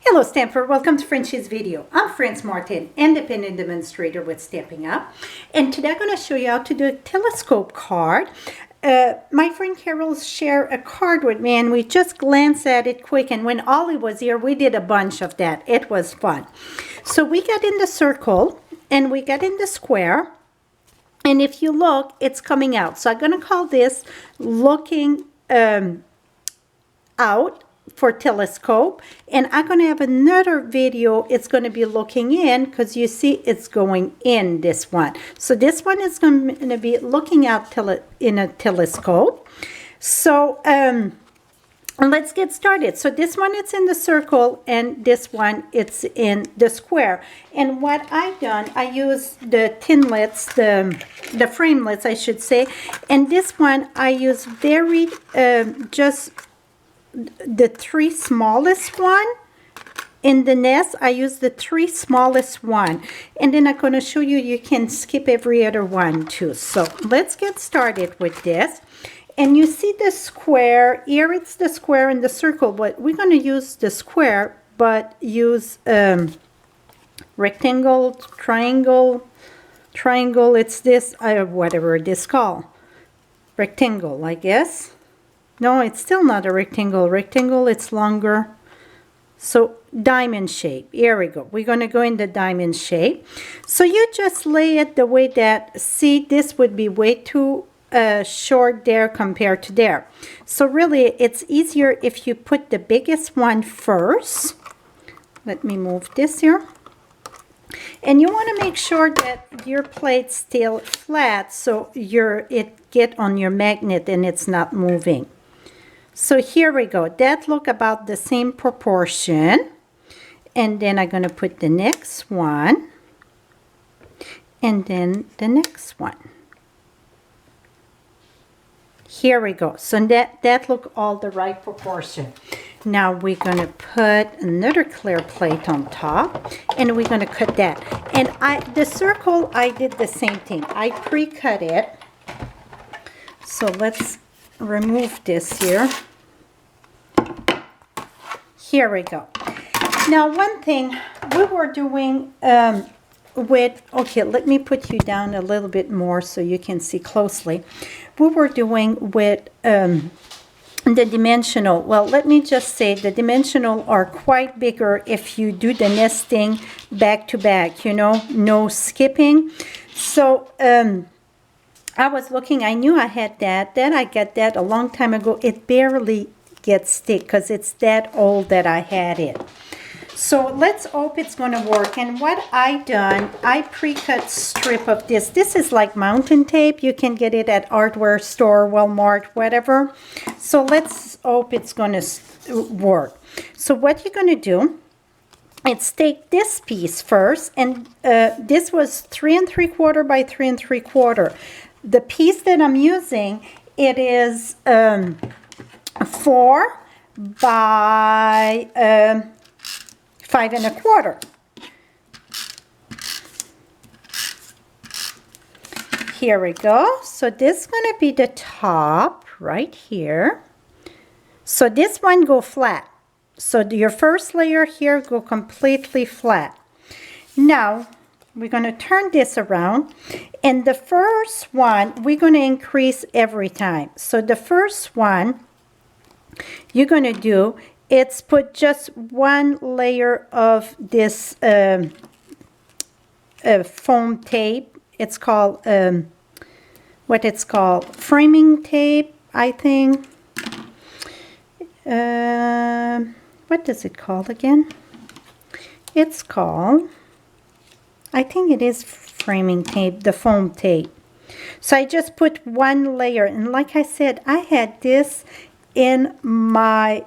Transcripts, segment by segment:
Hello Stanford, welcome to Frenchie's video. I'm Frances Martin, independent demonstrator with Stampin'Up, and today I'm going to show you how to do a telescope card. My friend Carol shared a card with me and we just glanced at it quick, and when Ollie was here we did a bunch of that. It was fun. So we got in the circle and we got in the square, and if you look, it's coming out. So I'm going to call this looking out for telescope, and I'm going to have another video. It's going to be looking in, because you see it's going in, this one. So this one is going to be looking out in a telescope. So let's get started. So this one, it's in the circle, and this one, it's in the square. And what I've done, I use the tinlets, the framelets I should say, and this one I use very just the three smallest one in the nest. I use the three smallest one, and then I'm going to show you, you can skip every other one too. So let's get started with this. And you see the square here, it's the square and the circle, but we're going to use the square, but use rectangle, triangle, it's this, whatever it is called, rectangle, I guess. No, it's still not a rectangle. Rectangle, it's longer. So diamond shape. Here we go. We're going to go in the diamond shape. So you just lay it the way that, see, this would be way too short there compared to there. So really, it's easier if you put the biggest one first. Let me move this here. And you want to make sure that your plate's still flat, so it get on your magnet and it's not moving. So here we go. That look about the same proportion. And then I'm going to put the next one. And then the next one. Here we go. So that look all the right proportion. Now we're going to put another clear plate on top. And we're going to cut that. And the circle, I did the same thing. I pre-cut it. So let's remove this here. Here we go. Now one thing we were doing okay, let me put you down a little bit more so you can see closely. We were doing with the dimensional. Well, let me just say the dimensional are quite bigger if you do the nesting back to back, you know, no skipping. So I was looking, I knew I had that. Then I got that a long time ago. It barely gets stick because it's that old that I had it. So let's hope it's going to work. And what I done, I pre-cut strip of this. This is like mountain tape. You can get it at hardware store, Walmart, whatever. So let's hope it's going to work. So what you're going to do, it's take this piece first, and this was 3 3/4 by 3 3/4. The piece that I'm using, it is 4 by 5 1/4. Here we go. So this is going to be the top right here. So this one go flat. So your first layer here go completely flat. Now we're going to turn this around, and the first one we're going to increase every time. So the first one you're going to do, it's put just one layer of this foam tape. It's called what it's called, framing tape, I think. What is it called again? It's called, I think it is framing tape, the foam tape. So I just put one layer, and like I said, I had this in my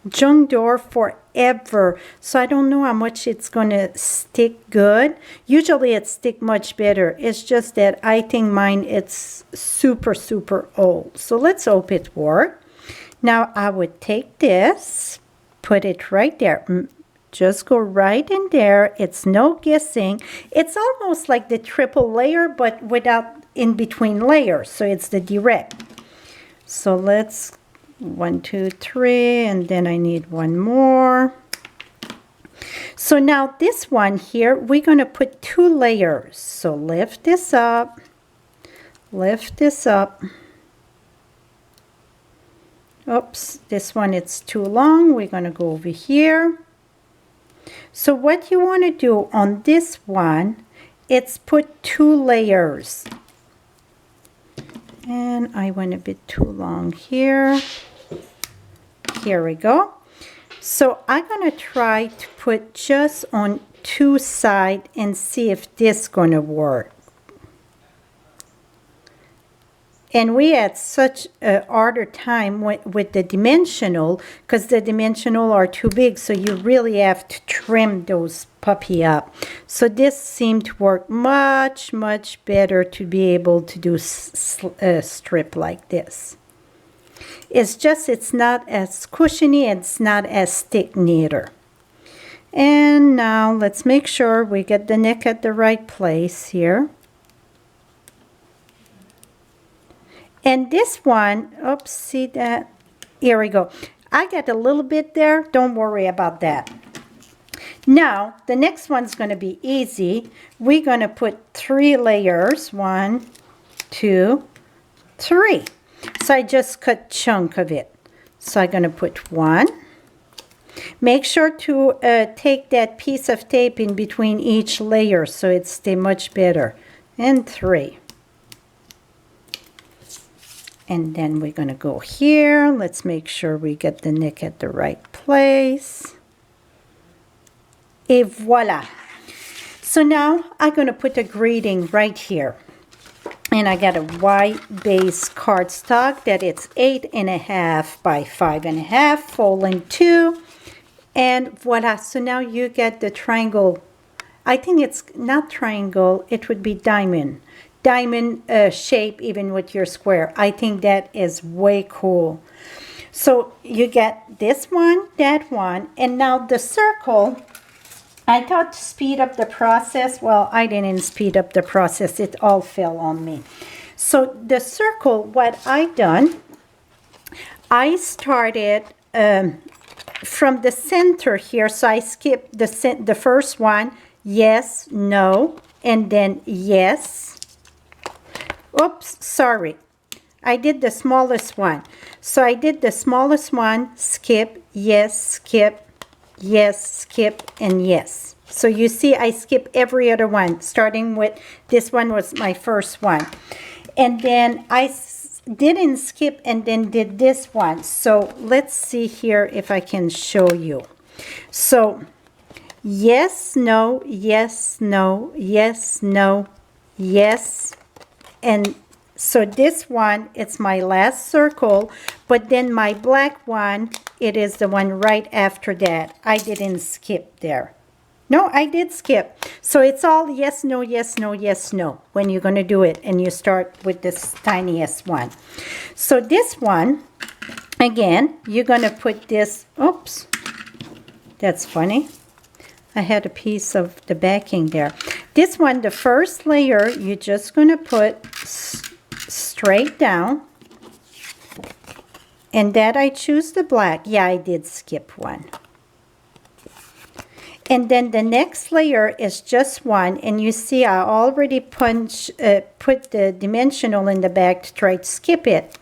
junk door forever, so I don't know how much it's going to stick good. Usually it stick much better. It's just that I think mine, it's super old. So let's hope it works. Now I would take this, put it right there. Just go right in there. It's no guessing. It's almost like the triple layer, but without in between layers. So it's the direct. So let's 1, 2, 3, and then I need one more. So now this one here, we're going to put 2 layers. So lift this up, lift this up. Oops, this one it's too long. We're going to go over here. So what you want to do on this one, it's put 2 layers. And I went a bit too long here. Here we go. So I'm going to try to put just on 2 sides and see if this going to work. And we had such a harder time with the dimensional, because the dimensional are too big, so you really have to trim those puppy up. So this seemed to work much, much better to be able to do a strip like this. It's just, it's not as cushiony, it's not as thick neither. And now let's make sure we get the neck at the right place here. And this one, oops, see that? Here we go. I got a little bit there. Don't worry about that. Now, the next one's going to be easy. We're going to put 3 layers. 1, 2, 3. So I just cut a chunk of it. So I'm going to put 1. Make sure to take that piece of tape in between each layer so it stays much better. And 3. And then we're going to go here. Let's make sure we get the neck at the right place. Et voila. So now I'm going to put a greeting right here. And I got a white base cardstock that it's 8.5 by 5.5, fold in 2. And voila. So now you get the triangle. I think it's not triangle. It would be diamond shape even with your square. I think that is way cool. So you get this one, that one, and now the circle. I thought to speed up the process. Well, I didn't speed up the process. It all fell on me. So the circle, what I done, I started from the center here. So I skipped the first one, yes, no, and then yes. Oops, sorry. I did the smallest one. So I did the smallest one, skip, yes, skip, and yes. So you see I skip every other one, starting with this one was my first one. And then I didn't skip and then did this one. So let's see here if I can show you. So yes, no, yes, no, yes, no, yes. And so this one, it's my last circle, but then my black one, it is the one right after that. I didn't skip there. No, I did skip. So it's all yes, no, yes, no, yes, no when you're going to do it. And you start with this tiniest one. So this one, again, you're going to put this, oops, that's funny. I had a piece of the backing there. This one, the first layer, you're just going to put straight down. And that I choose the black. Yeah, I did skip one. And then the next layer is just one. And you see I already put the dimensional in the back to try to skip it.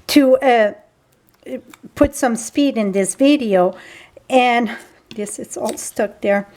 To put some speed in this video. And this is all stuck there.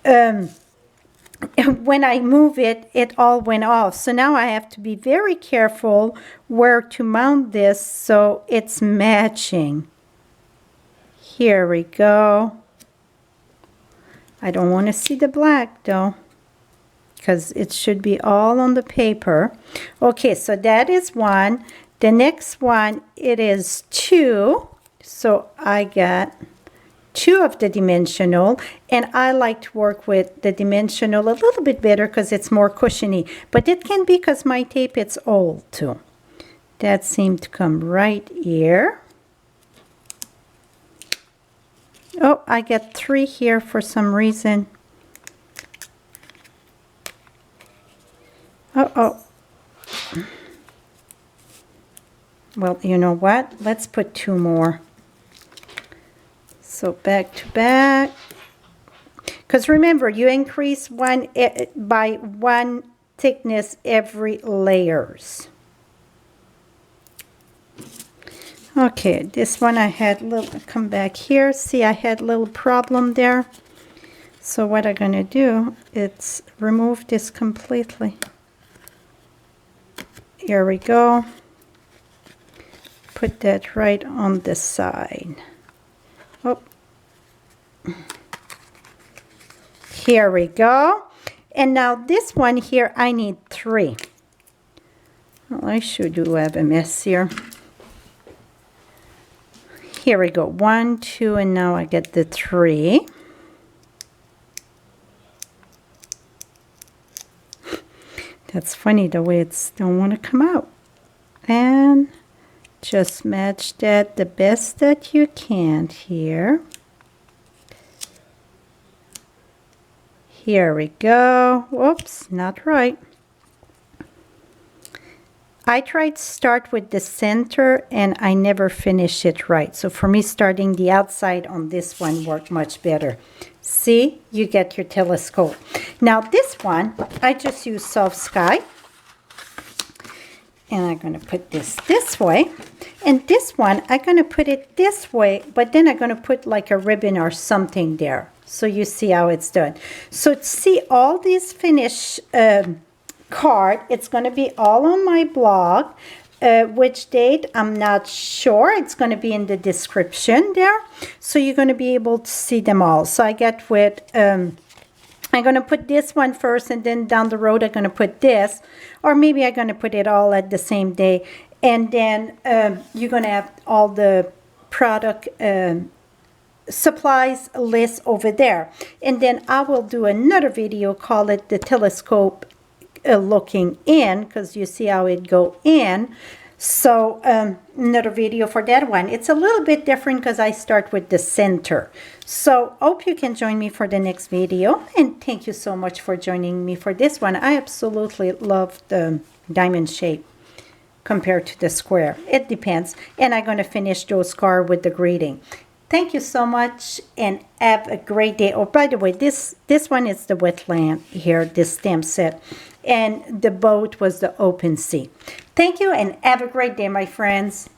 When I move it, it all went off. So now I have to be very careful where to mount this so it's matching. Here we go. I don't want to see the black though, because it should be all on the paper. Okay, so that is one. The next one, it is 2. So I got 2 of the dimensional, and I like to work with the dimensional a little bit better because it's more cushiony, but it can be because my tape it's old too. That seemed to come right here. Oh, I got 3 here for some reason. Uh-oh. Well, you know what? Let's put 2 more. So back to back, Because remember, you increase one by one thickness every layers. Okay, this one I had little, come back here. See, I had a little problem there. So what I'm going to do is remove this completely. Here we go. Put that right on the side. Oh. Here we go. And now this one here, I need 3. Well, I sure do have a mess here. Here we go. 1, 2, and now I get the 3. That's funny the way it's don't want to come out. And just match that the best that you can here. Here we go. Whoops, not right. I tried to start with the center and I never finish it right. So for me, starting the outside on this one worked much better. See, you get your telescope. Now this one, I just use soft sky. And I'm going to put this way. And this one, I'm going to put it this way, but then I'm going to put like a ribbon or something there. So you see how it's done. So to see all these finished card, it's going to be all on my blog. Which date, I'm not sure. It's going to be in the description there. So you're going to be able to see them all. So I get with, I'm going to put this one first, and then down the road I'm going to put this. Or maybe I'm going to put it all at the same day. And then you're going to have all the product supplies list over there. And then I will do another video, call it the telescope looking in, because you see how it go in. So another video for that one. It's a little bit different because I start with the center. So hope you can join me for the next video, and thank you so much for joining me for this one. I absolutely love the diamond shape compared to the square. It depends. And I'm going to finish those cards with the greeting. Thank you so much, and have a great day. Oh, by the way, this one is the wetland here, this stamp set. And the boat was the open sea. Thank you, and have a great day, my friends.